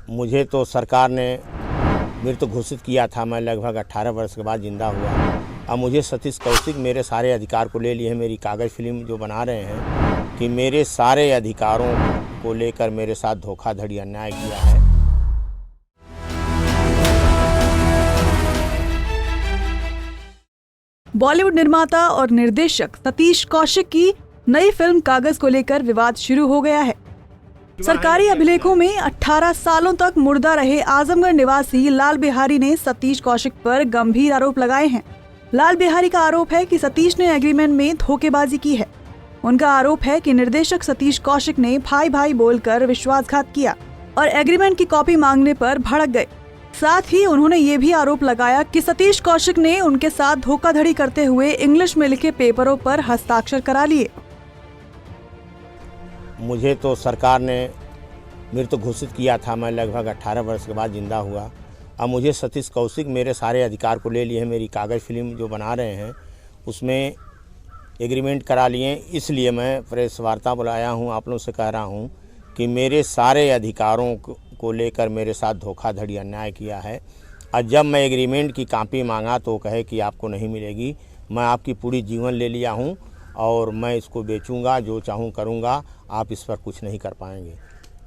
मुझे तो सरकार ने मृत घोषित किया था। मैं लगभग 18 वर्ष के बाद जिंदा हुआ। अब मुझे सतीश कौशिक मेरे सारे अधिकार को ले लिए हैं। मेरी कागज़ फिल्म जो बना रहे हैं कि मेरे सारे अधिकारों को लेकर मेरे साथ धोखाधड़ी अन्याय किया है। बॉलीवुड निर्माता और निर्देशक सतीश कौशिक की नई फिल्म कागज को लेकर विवाद शुरू हो गया है। सरकारी अभिलेखों में 18 सालों तक मुर्दा रहे आजमगढ़ निवासी लाल बिहारी ने सतीश कौशिक पर गंभीर आरोप लगाए हैं। लाल बिहारी का आरोप है कि सतीश ने एग्रीमेंट में धोखेबाजी की है। उनका आरोप है कि निर्देशक सतीश कौशिक ने भाई भाई बोलकर विश्वासघात किया और एग्रीमेंट की कॉपी मांगने पर भड़क गए। साथ ही उन्होंने ये भी आरोप लगाया कि सतीश कौशिक ने उनके साथ धोखाधड़ी करते हुए इंग्लिश में लिखे पेपरों पर हस्ताक्षर करा लिए। मुझे तो सरकार ने मृत घोषित किया था। मैं लगभग 18 वर्ष के बाद जिंदा हुआ। अब मुझे सतीश कौशिक मेरे सारे अधिकार को ले लिए हैं। मेरी कागज़ फिल्म जो बना रहे हैं उसमें एग्रीमेंट करा लिए। इसलिए मैं प्रेस वार्ता बुलाया हूं। आप लोगों से कह रहा हूं कि मेरे सारे अधिकारों को लेकर मेरे साथ धोखाधड़ी अन्याय किया है। और जब मैं एग्रीमेंट की कॉपी मांगा तो कहे कि आपको नहीं मिलेगी। मैं आपकी पूरी जीवन ले लिया हूं और मैं इसको बेचूंगा, जो चाहूं करूंगा, आप इस पर कुछ नहीं कर पाएंगे।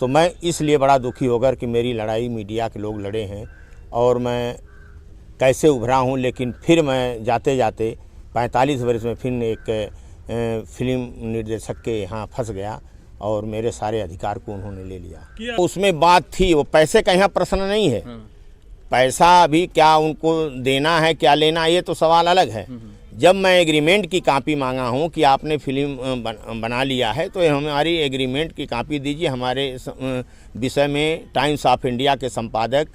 तो मैं इसलिए बड़ा दुखी होकर कि मेरी लड़ाई मीडिया के लोग लड़े हैं और मैं कैसे उभरा हूं। लेकिन फिर मैं जाते जाते 45 वर्ष में फिर एक फिल्म निर्देशक के यहाँ फंस गया और मेरे सारे अधिकार को उन्होंने ले लिया। उसमें बात थी, वो पैसे का यहाँ प्रश्न नहीं है। पैसा अभी क्या उनको देना है, क्या लेना, ये तो सवाल अलग है। जब मैं एग्रीमेंट की कॉपी मांगा हूं कि आपने फिल्म बना लिया है तो हमारी एग्रीमेंट की कॉपी दीजिए। हमारे विषय में टाइम्स ऑफ इंडिया के संपादक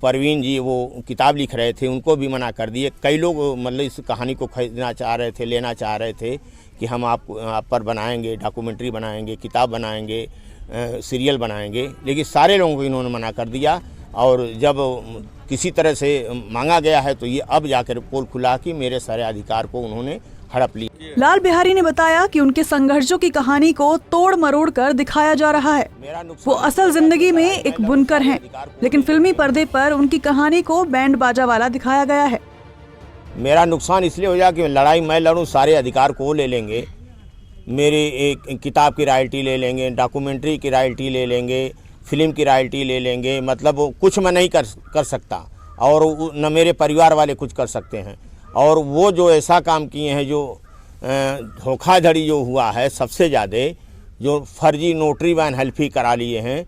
परवीन जी वो किताब लिख रहे थे, उनको भी मना कर दिए। कई लोग मतलब इस कहानी को खरीदना चाह रहे थे, लेना चाह रहे थे कि हम आप पर बनाएंगे, डॉक्यूमेंट्री बनाएंगे, किताब बनाएंगे, सीरियल बनाएंगे, लेकिन सारे लोगों को इन्होंने मना कर दिया। और जब किसी तरह से मांगा गया है तो ये अब जाकर पोल खुला कि मेरे सारे अधिकार को उन्होंने हड़प ली। लाल बिहारी ने बताया कि उनके संघर्षों की कहानी को तोड़ मरोड़ कर दिखाया जा रहा है। वो असल जिंदगी में एक बुनकर हैं, लेकिन फिल्मी पर्दे पर उनकी कहानी को बैंड बाजा वाला दिखाया गया है। मेरा नुकसान इसलिए हो जाए कि लड़ाई मैं लड़ूं, सारे अधिकार को ले लेंगे। मेरी एक किताब की रॉयल्टी ले लेंगे, डॉक्यूमेंट्री की रॉयल्टी ले लेंगे, फिल्म की रॉयल्टी ले लेंगे। मतलब कुछ मैं नहीं कर सकता और न मेरे परिवार वाले कुछ कर सकते हैं। और वो जो ऐसा काम किए हैं, जो धोखाधड़ी जो हुआ है, सबसे ज़्यादा जो फर्जी नोटरी वैन हल्फी करा लिए हैं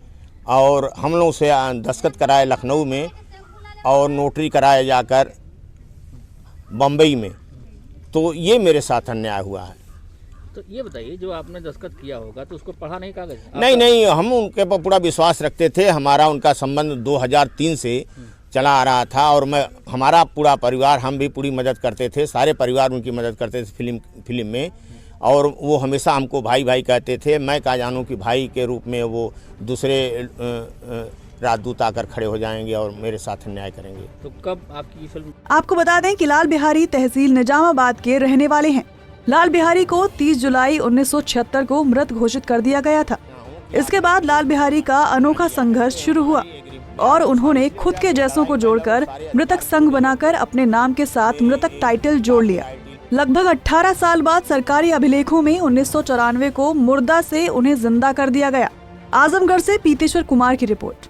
और हम लोग से दस्तखत कराए लखनऊ में और नोटरी कराए जाकर बम्बई में, तो ये मेरे साथ अन्याय हुआ है। तो ये बताइए, जो आपने दस्तखत किया होगा तो उसको पढ़ा नहीं कागज? नहीं, हम उनके पर पूरा विश्वास रखते थे। हमारा उनका संबंध 2003 से चला आ रहा था और हमारा पूरा परिवार, हम भी पूरी मदद करते थे, सारे परिवार उनकी मदद करते थे फिल्म में। और वो हमेशा हमको भाई भाई कहते थे। मैं क्या जानूँ कि भाई के रूप में वो दूसरे राजदूत आकर खड़े हो जाएंगे और मेरे साथ अन्याय करेंगे। तो कब आपकी फिल्म? आपको बता दें कि लाल बिहारी तहसील निजामाबाद के रहने वाले हैं। लाल बिहारी को 30 जुलाई 1976 को मृत घोषित कर दिया गया था। इसके बाद लाल बिहारी का अनोखा संघर्ष शुरू हुआ और उन्होंने खुद के जैसों को जोड़कर मृतक संघ बनाकर अपने नाम के साथ मृतक टाइटल जोड़ लिया। लगभग 18 साल बाद सरकारी अभिलेखों में 1994 को मुर्दा से उन्हें जिंदा कर दिया गया। आजमगढ़ से पीतेश्वर कुमार की रिपोर्ट।